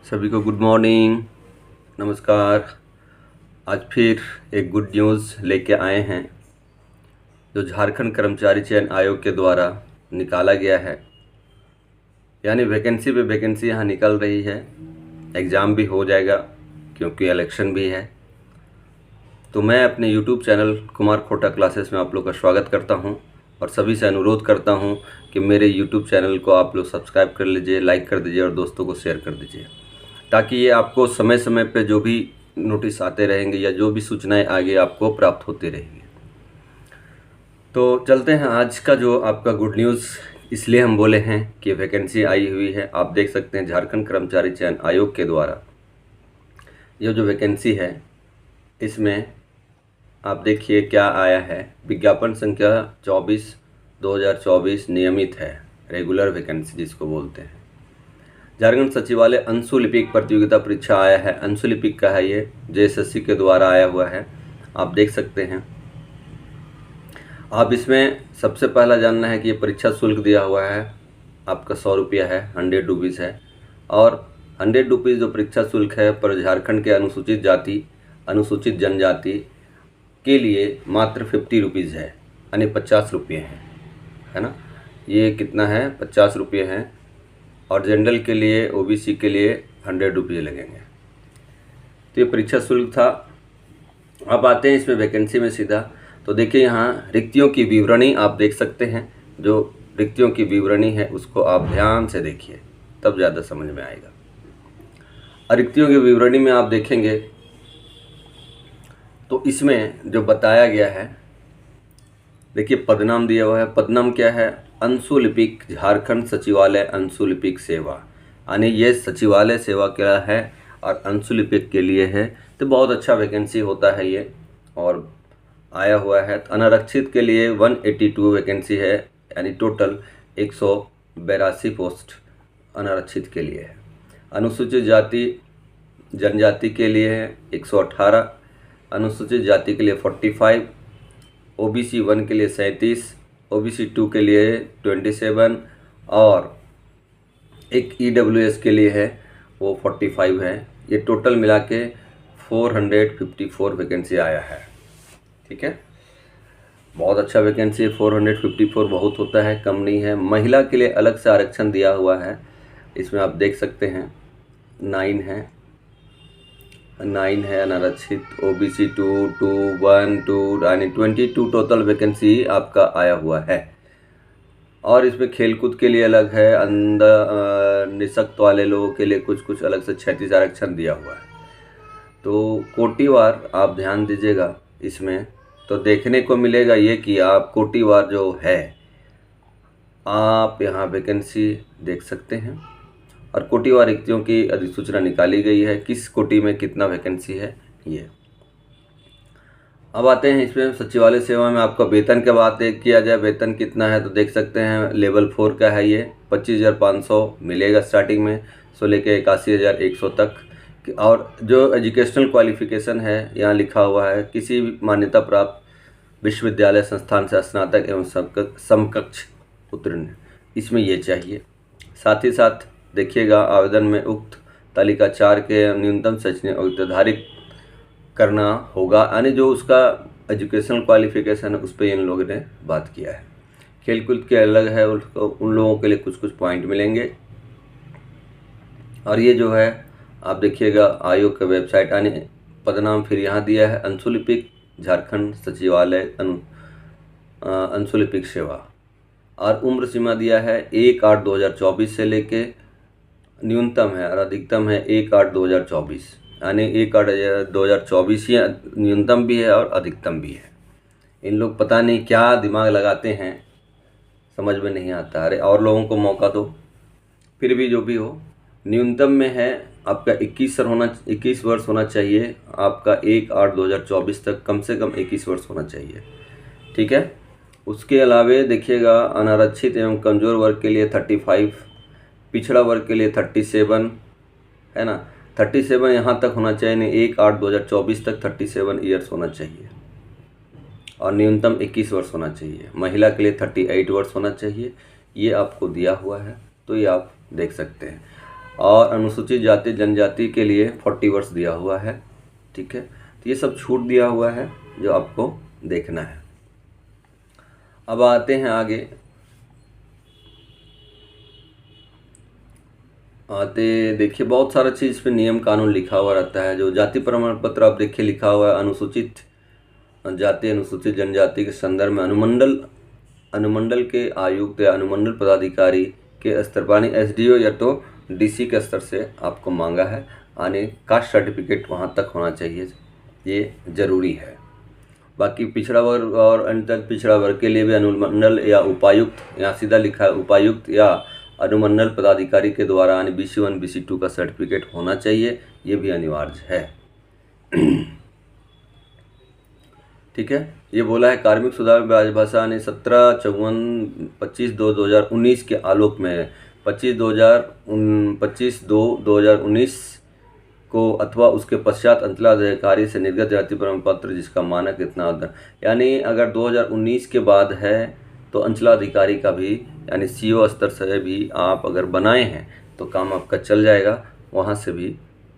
सभी को good morning, नमस्कार। आज फिर एक गुड न्यूज़ लेके आए हैं जो झारखंड कर्मचारी चयन आयोग के द्वारा निकाला गया है। यानी वैकेंसी पे वैकेंसी यहाँ निकल रही है। एग्ज़ाम भी हो जाएगा क्योंकि इलेक्शन भी है। तो मैं अपने यूट्यूब चैनल कुमार खोटा क्लासेस में आप लोग का स्वागत करता हूँ और सभी से अनुरोध करता हूँ कि मेरे यूट्यूब चैनल को आप लोग सब्सक्राइब कर लीजिए, लाइक कर दीजिए और दोस्तों को शेयर कर दीजिए, ताकि ये आपको समय समय पे जो भी नोटिस आते रहेंगे या जो भी सूचनाएं आगे आपको प्राप्त होती रहेंगी। तो चलते हैं आज का जो आपका गुड न्यूज़, इसलिए हम बोले हैं कि वैकेंसी आई हुई है। आप देख सकते हैं झारखंड कर्मचारी चयन आयोग के द्वारा ये जो वैकेंसी है, इसमें आप देखिए क्या आया है। विज्ञापन संख्या 24/2024 नियमित है, रेगुलर वैकेंसी जिसको बोलते हैं। झारखंड सचिवालय अंशुलिपिक प्रतियोगिता परीक्षा आया है। अंशुलिपिक का है ये, जेएसएससी के द्वारा आया हुआ है। आप देख सकते हैं। आप इसमें सबसे पहला जानना है कि ये परीक्षा शुल्क दिया हुआ है आपका 100 रुपया है, 100 रुपीज़ है। और 100 रुपीज़ जो परीक्षा शुल्क है पर झारखंड के अनुसूचित जाति अनुसूचित जनजाति के लिए मात्र 50 रुपीज़ है, यानी 50 रुपये है ना। ये कितना है, 50 रुपये हैं। और जनरल के लिए, ओबीसी के लिए 100 रुपये लगेंगे। तो ये परीक्षा शुल्क था। अब आते हैं इसमें वैकेंसी में सीधा। तो देखिए यहाँ रिक्तियों की विवरणी आप देख सकते हैं। जो रिक्तियों की विवरणी है उसको आप ध्यान से देखिए, तब ज़्यादा समझ में आएगा। और रिक्तियों की विवरणी में आप देखेंगे तो इसमें जो बताया गया है, देखिए पदनाम दिया हुआ है। पदनाम क्या है, अंशुलिपिक झारखंड सचिवालय अंशुलिपिक सेवा, यानी ये सचिवालय सेवा क्या है और अंशुलिपिक के लिए है। तो बहुत अच्छा वैकेंसी होता है ये और आया हुआ है। अनारक्षित के लिए 182 वैकेंसी है, यानी टोटल 182 पोस्ट अनारक्षित के लिए है। अनुसूचित जाति जनजाति के लिए है 118, अनुसूचित जाति के लिए 45, ओबीसी 1 के लिए 37, ओबीसी 2 के लिए 27 और एक ईडब्ल्यूएस के लिए है वो 45 है। ये टोटल मिला के 454 वैकेंसी आया है। ठीक है, बहुत अच्छा वैकेंसी। 454 बहुत होता है, कम नहीं है। महिला के लिए अलग से आरक्षण दिया हुआ है, इसमें आप देख सकते हैं 9 है अनारक्षित। ओबीसी 2, 2, 1, 2 यानी 22 टोटल वैकेंसी आपका आया हुआ है। और इसमें खेलकूद के लिए अलग है, अंदर निःशक्त वाले लोगों के लिए कुछ अलग से 36 आरक्षण दिया हुआ है। तो कोटिवार आप ध्यान दीजिएगा इसमें, तो देखने को मिलेगा ये कि आप कोटिवार जो है आप यहाँ वैकेंसी देख सकते हैं। और कोटिवार रिक्तियों की अधिसूचना निकाली गई है, किस कोटि में कितना वैकेंसी है ये। अब आते हैं इसमें सचिवालय सेवा में आपका वेतन के बात किया जाए, वेतन कितना है तो देख सकते हैं लेवल 4 का है ये। 25,500 मिलेगा स्टार्टिंग में, सो लेके 81,100 तक। और जो एजुकेशनल क्वालिफिकेशन है यहाँ लिखा हुआ है, किसी भी मान्यता प्राप्त विश्वविद्यालय संस्थान से स्नातक एवं समकक्ष उत्तीर्ण, इसमें ये चाहिए। साथ ही साथ देखिएगा आवेदन में उक्त तालिका 4 के न्यूनतम शैक्षणिक निर्धारित करना होगा, यानी जो उसका एजुकेशनल क्वालिफिकेशन है उस पर इन लोगों ने बात किया है। खेलकूद के अलग है, उन लोगों के लिए कुछ पॉइंट मिलेंगे। और ये जो है आप देखिएगा आयोग का वेबसाइट, यानी पदनाम फिर यहाँ दिया है अंशुलिपिक झारखंड सचिवालय अंशुलिपिक सेवा। और उम्र सीमा दिया है 1/8/2024 से लेके न्यूनतम है और अधिकतम है 1/8/2024, यानी 1/8/2024 ही न्यूनतम भी है और अधिकतम भी है। इन लोग पता नहीं क्या दिमाग लगाते हैं, समझ में नहीं आता। अरे और लोगों को मौका दो। फिर भी जो भी हो, न्यूनतम में है आपका 21 वर्ष होना चाहिए। आपका 1/8/2024 तक कम से कम 21 वर्ष होना चाहिए। ठीक है। उसके अलावे देखिएगा अनारक्षित एवं कमज़ोर वर्ग के लिए 35, पिछड़ा वर्ग के लिए 37 है ना। 37 यहाँ तक होना चाहिए, नहीं 1/8/2024 तक 37 ईयर्स होना चाहिए और न्यूनतम 21 वर्ष होना चाहिए। महिला के लिए 38 वर्ष होना चाहिए। ये आपको दिया हुआ है, तो ये आप देख सकते हैं। और अनुसूचित जाति जनजाति के लिए 40 वर्ष दिया हुआ है। ठीक है, तो ये सब छूट दिया हुआ है जो आपको देखना है। अब आते हैं आगे, देखिए बहुत सारा चीज़ पे नियम कानून लिखा हुआ रहता है। जो जाति प्रमाण पत्र आप देखिए लिखा हुआ है, अनुसूचित जाति अनुसूचित जनजाति के संदर्भ में अनुमंडल के आयुक्त या अनुमंडल पदाधिकारी के स्तर पर, एसडीओ या तो डीसी के स्तर से आपको मांगा है, यानी कास्ट सर्टिफिकेट वहाँ तक होना चाहिए, ये ज़रूरी है। बाकी पिछड़ा वर्ग और अंतर पिछड़ा वर्ग के लिए भी अनुमंडल या उपायुक्त, यहाँ सीधा लिखा है उपायुक्त या अनुमंडल पदाधिकारी के द्वारा यानी BC1 BC2 का सर्टिफिकेट होना चाहिए, ये भी अनिवार्य है। ठीक है, ये बोला है कार्मिक सुधार राजभाषा यानी 17/54/25/2019 के आलोक में 25/2/2019 को अथवा उसके पश्चात अंचलाधिकारी से निर्गत जाति प्रमाण पत्र जिसका मानक इतना यानी अगर 2019 के बाद है तो अंचलाधिकारी का भी यानी CO स्तर से भी आप अगर बनाए हैं तो काम आपका चल जाएगा, वहाँ से भी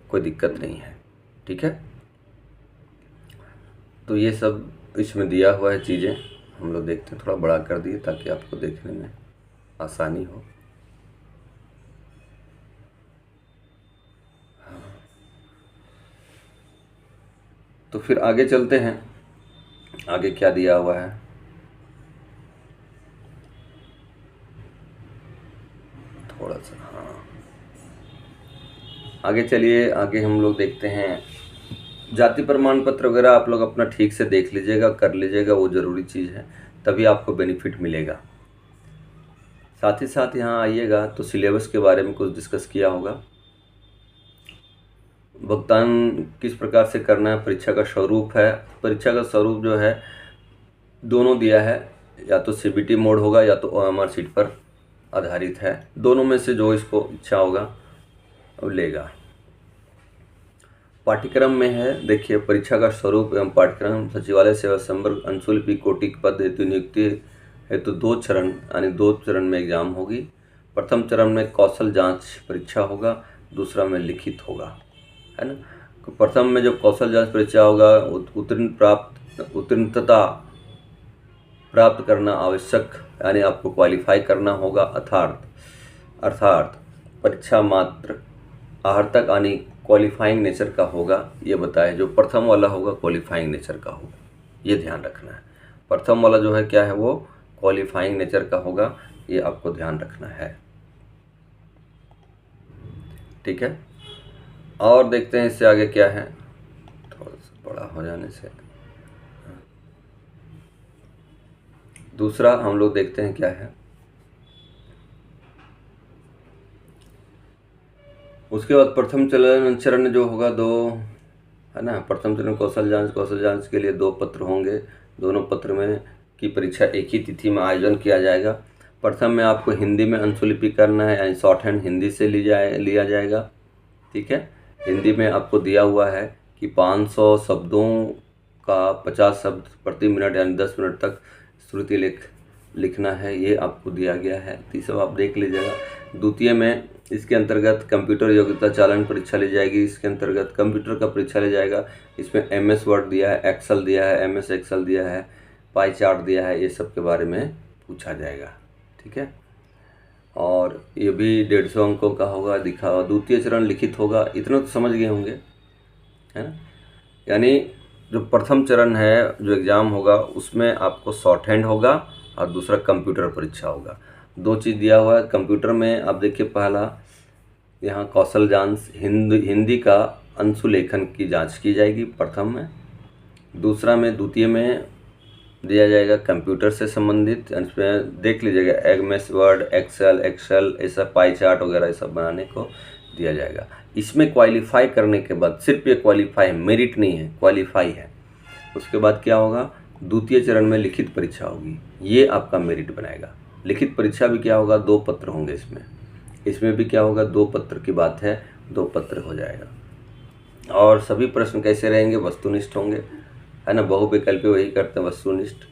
कोई दिक्कत नहीं है। ठीक है, तो ये सब इसमें दिया हुआ है चीज़ें, हम लोग देखते हैं, थोड़ा बड़ा कर दिए ताकि आपको देखने में आसानी हो। तो फिर आगे चलते हैं, आगे क्या दिया हुआ है। थोड़ा सा आगे चलिए, आगे हम लोग देखते हैं जाति प्रमाण पत्र वगैरह आप लोग अपना ठीक से देख लीजिएगा, कर लीजिएगा, वो ज़रूरी चीज़ है, तभी आपको बेनिफिट मिलेगा। साथ ही साथ यहाँ आइएगा तो सिलेबस के बारे में कुछ डिस्कस किया होगा। भुगतान किस प्रकार से करना है, परीक्षा का स्वरूप है, परीक्षा का स्वरूप जो है दोनों दिया है, या तो CBT मोड होगा या तो OMR शीट पर आधारित है, दोनों में से जो इसको इच्छा होगा वो लेगा। पाठ्यक्रम में है, देखिए परीक्षा का स्वरूप एवं पाठ्यक्रम सचिवालय सेवा संवर्ग अंशुलिपि कोटि पद हेतु नियुक्ति हेतु 2 चरण यानी 2 चरण में एग्जाम होगी। प्रथम चरण में कौशल जांच परीक्षा होगा, दूसरा में लिखित होगा, है ना। प्रथम में जब कौशल जांच परीक्षा होगा उत्तीर्णता प्राप्त करना आवश्यक, यानी आपको क्वालिफाई करना होगा, अर्थात परीक्षा मात्र आहर्तक यानी क्वालिफाइंग नेचर का होगा, ये बताए। जो प्रथम वाला होगा क्वालिफाइंग नेचर का होगा, ये ध्यान रखना है। प्रथम वाला जो है क्या है, वो क्वालिफाइंग नेचर का होगा, ये आपको ध्यान रखना है। ठीक है, और देखते हैं इससे आगे क्या है, थोड़ा सा बड़ा हो जाने से। दूसरा हम लोग देखते हैं क्या है, उसके बाद प्रथम चरण जो होगा 2, है ना। प्रथम चरण कौशल जांच के लिए 2 पत्र होंगे, दोनों पत्र में की परीक्षा एक ही तिथि में आयोजन किया जाएगा। प्रथम में आपको हिंदी में अंशुलिपि करना है, यानी शॉर्ट हैंड हिंदी से लिया जाएगा। ठीक है, हिंदी में आपको दिया हुआ है कि 500 शब्दों का 50 शब्द प्रति मिनट यानी 10 मिनट तक श्रुति लिखना है, ये आपको दिया गया है, तो सब आप देख लीजिएगा। द्वितीय में इसके अंतर्गत कंप्यूटर योग्यता चालन परीक्षा ली जाएगी, इसके अंतर्गत कंप्यूटर का परीक्षा लिया जाएगा। इसमें MS वर्ड दिया है, एक्सेल दिया है, MS एक्सेल दिया है, पाई चार्ट दिया है, ये सब के बारे में पूछा जाएगा। ठीक है, और ये भी 150 अंकों का होगा, दिखा हुआ। द्वितीय चरण लिखित होगा, इतना तो समझ गए होंगे, है ना। यानी जो प्रथम चरण है जो एग्ज़ाम होगा उसमें आपको शॉर्ट हैंड होगा और दूसरा कंप्यूटर परीक्षा होगा। 2 चीज़ दिया हुआ है। कंप्यूटर में आप देखिए, पहला यहाँ कौशल जांच हिंदी का अंशुलेखन की जांच की जाएगी प्रथम में, दूसरा में द्वितीय में दिया जाएगा कंप्यूटर से संबंधित, इसमें देख लीजिएगा MS वर्ड, एक्सेल ऐसा पाई चार्ट वगैरह सब बनाने को दिया जाएगा। इसमें क्वालिफाई करने के बाद, सिर्फ ये क्वालिफाई है, मेरिट नहीं है, क्वालिफाई है। उसके बाद क्या होगा, द्वितीय चरण में लिखित परीक्षा होगी, ये आपका मेरिट बनाएगा। लिखित परीक्षा भी क्या होगा, 2 पत्र होंगे इसमें भी क्या होगा, 2 पत्र की बात है, 2 पत्र हो जाएगा। और सभी प्रश्न कैसे रहेंगे, वस्तुनिष्ठ होंगे, है ना। बहुविकल्पी वही करते हैं, वस्तुनिष्ठ।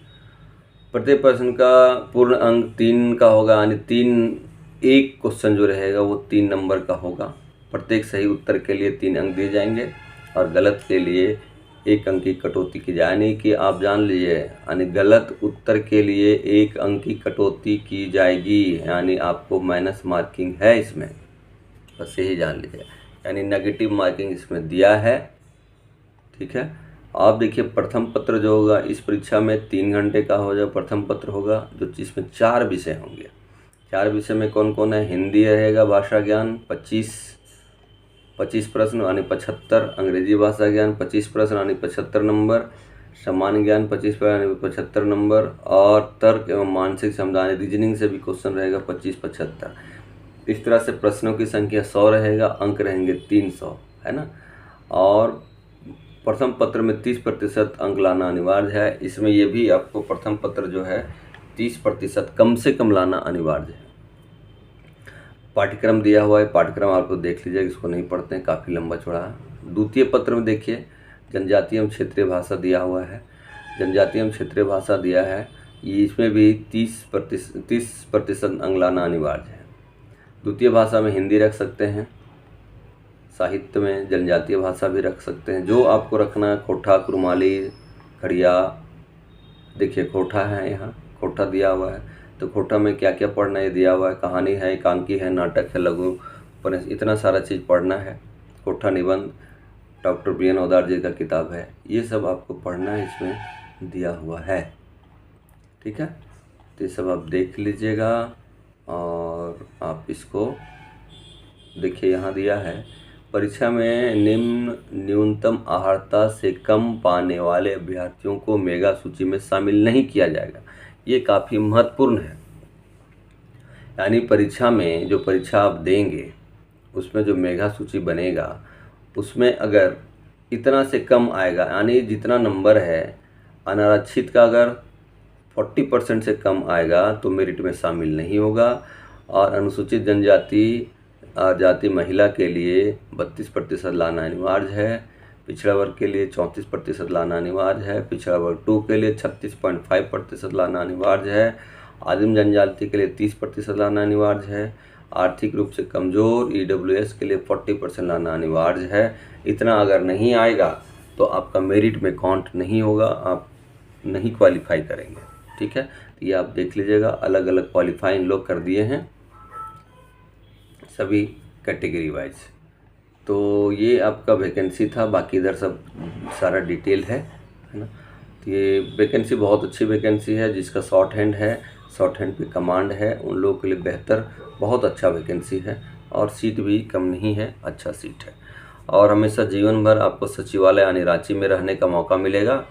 प्रत्येक प्रश्न का पूर्ण अंक 3 का होगा, यानी 3 एक क्वेश्चन जो रहेगा वो 3 नंबर का होगा। प्रत्येक सही उत्तर के लिए 3 अंक दिए जाएंगे और गलत के लिए 1 अंक की कटौती की जाए। यानी कि आप जान लीजिए, यानी गलत उत्तर के लिए 1 अंक की कटौती की जाएगी, यानी आपको माइनस मार्किंग है इसमें, बस यही जान लीजिए, यानी नेगेटिव मार्किंग इसमें दिया है। ठीक है। आप देखिए प्रथम पत्र जो होगा इस परीक्षा में 3 घंटे का हो जाए प्रथम पत्र होगा, जो जिसमें 4 विषय होंगे। 4 विषय में कौन कौन है? हिंदी रहेगा, भाषा ज्ञान 25 प्रश्न यानी 75, अंग्रेजी भाषा ज्ञान 25 प्रश्न यानी 75 नंबर, सामान्य ज्ञान 25 प्रश्न यानी 75 नंबर, और तर्क एवं मानसिक क्षमता रीजनिंग से भी क्वेश्चन रहेगा 25-75। इस तरह से प्रश्नों की संख्या 100 रहेगा, अंक रहेंगे 300, है ना। और प्रथम पत्र में 30% अंक लाना अनिवार्य है। इसमें ये भी आपको प्रथम पत्र जो है 30% कम से कम लाना अनिवार्य है। पाठ्यक्रम दिया हुआ है, पाठ्यक्रम आपको देख लीजिएगा, इसको नहीं पढ़ते हैं, काफ़ी लंबा चौड़ा है। द्वितीय पत्र में देखिए जनजातीय एवं क्षेत्रीय भाषा दिया हुआ है, जनजातीय एवं क्षेत्रीय भाषा दिया है, इसमें भी 30% अंक लाना अनिवार्य है। द्वितीय भाषा में हिंदी रख सकते हैं, साहित्य में जनजातीय भाषा भी रख सकते हैं, जो आपको रखना है। खोटा, कुरुमाली, खड़िया, देखिए खोटा है, यहाँ खोटा दिया हुआ है, तो खोटा में क्या क्या पढ़ना है दिया हुआ है। कहानी है, एकांकी है, नाटक है, लघु उपन्यास, इतना सारा चीज़ पढ़ना है। खोटा निबंध डॉक्टर BN ओदार जी का किताब है, ये सब आपको पढ़ना है, इसमें दिया हुआ है। ठीक है, तो ये सब आप देख लीजिएगा और आप इसको देखिए, यहाँ दिया है परीक्षा में निम्न न्यूनतम अर्हता से कम पाने वाले अभ्यर्थियों को मेगा सूची में शामिल नहीं किया जाएगा। ये काफ़ी महत्वपूर्ण है। यानी परीक्षा में जो परीक्षा आप देंगे उसमें जो मेगा सूची बनेगा उसमें अगर इतना से कम आएगा, यानी जितना नंबर है अनारक्षित का अगर 40% से कम आएगा तो मेरिट में शामिल नहीं होगा। और अनुसूचित जनजाति जाति महिला के लिए 32% लाना अनिवार्य है, पिछड़ा वर्ग के लिए 34% लाना अनिवार्य है, पिछड़ा वर्ग 2 के लिए 36.5% लाना अनिवार्य है, आदिम जनजाति के लिए 30% लाना अनिवार्य है, आर्थिक रूप से कमज़ोर EWS के लिए 40% लाना अनिवार्य है। इतना अगर नहीं आएगा तो आपका मेरिट में काउंट नहीं होगा, आप नहीं क्वालिफाई करेंगे। ठीक है, तो ये आप देख लीजिएगा, अलग अलग क्वालिफाई इन लोग कर दिए हैं सभी कैटेगरी वाइज। तो ये आपका वैकेंसी था, बाकी इधर सब सारा डिटेल है ना। तो ये वैकेंसी बहुत अच्छी वैकेंसी है, जिसका शॉर्ट हैंड है, शॉर्ट हैंड पे कमांड है, उन लोगों के लिए बेहतर बहुत अच्छा वैकेंसी है, और सीट भी कम नहीं है, अच्छा सीट है। और हमेशा जीवन भर आपको सचिवालय यानी रांची में रहने का मौका मिलेगा,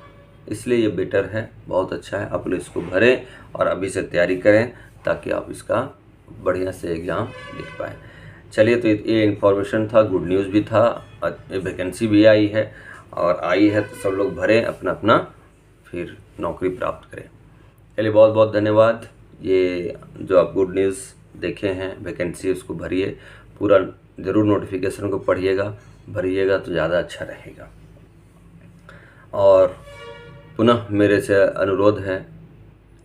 इसलिए ये बेटर है, बहुत अच्छा है। आप लोग इसको भरें और अभी से तैयारी करें ताकि आप इसका बढ़िया से एग्ज़ाम लिख पाएँ। चलिए, तो ये इन्फॉर्मेशन था, गुड न्यूज़ भी था, वैकेंसी भी आई है, और आई है तो सब लोग भरें अपना अपना, फिर नौकरी प्राप्त करें। चलिए, बहुत बहुत धन्यवाद। ये जो आप गुड न्यूज़ देखे हैं, वैकेंसी उसको भरिए, पूरा ज़रूर नोटिफिकेशन को पढ़िएगा, भरिएगा तो ज़्यादा अच्छा रहेगा। और पुनः मेरे से अनुरोध है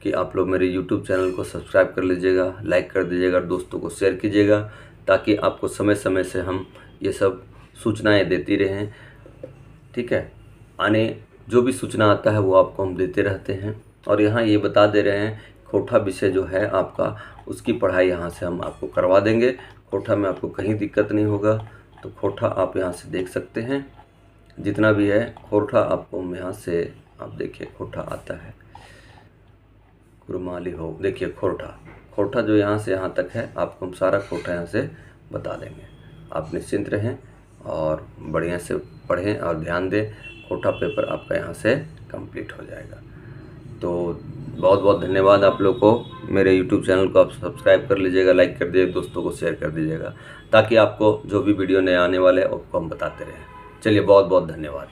कि आप लोग मेरे YouTube चैनल को सब्सक्राइब कर लीजिएगा, लाइक कर दीजिएगा, दोस्तों को शेयर कीजिएगा, ताकि आपको समय समय से हम ये सब सूचनाएं देती रहें। ठीक है, आने जो भी सूचना आता है वो आपको हम देते रहते हैं। और यहाँ ये बता दे रहे हैं, खोटा विषय जो है आपका, उसकी पढ़ाई यहाँ से हम आपको करवा देंगे। खोटा में आपको कहीं दिक्कत नहीं होगा, तो खोटा आप यहाँ से देख सकते हैं, जितना भी है खोटा आपको यहाँ से आप देखिए, खोटा आता है, कुरुमाली हो, देखिए खोटा जो यहाँ से यहाँ तक है, आपको हम सारा खोटा यहाँ से बता देंगे। आप निश्चिंत रहें और बढ़िया से पढ़ें और ध्यान दें, खोटा पेपर आपका यहाँ से कंप्लीट हो जाएगा। तो बहुत बहुत धन्यवाद आप लोग को। मेरे YouTube चैनल को आप सब्सक्राइब कर लीजिएगा, लाइक कर दीजिएगा, दोस्तों को शेयर कर दीजिएगा, ताकि आपको जो भी वीडियो नए आने वाले हैं उसको हम बताते रहें। चलिए, बहुत बहुत धन्यवाद।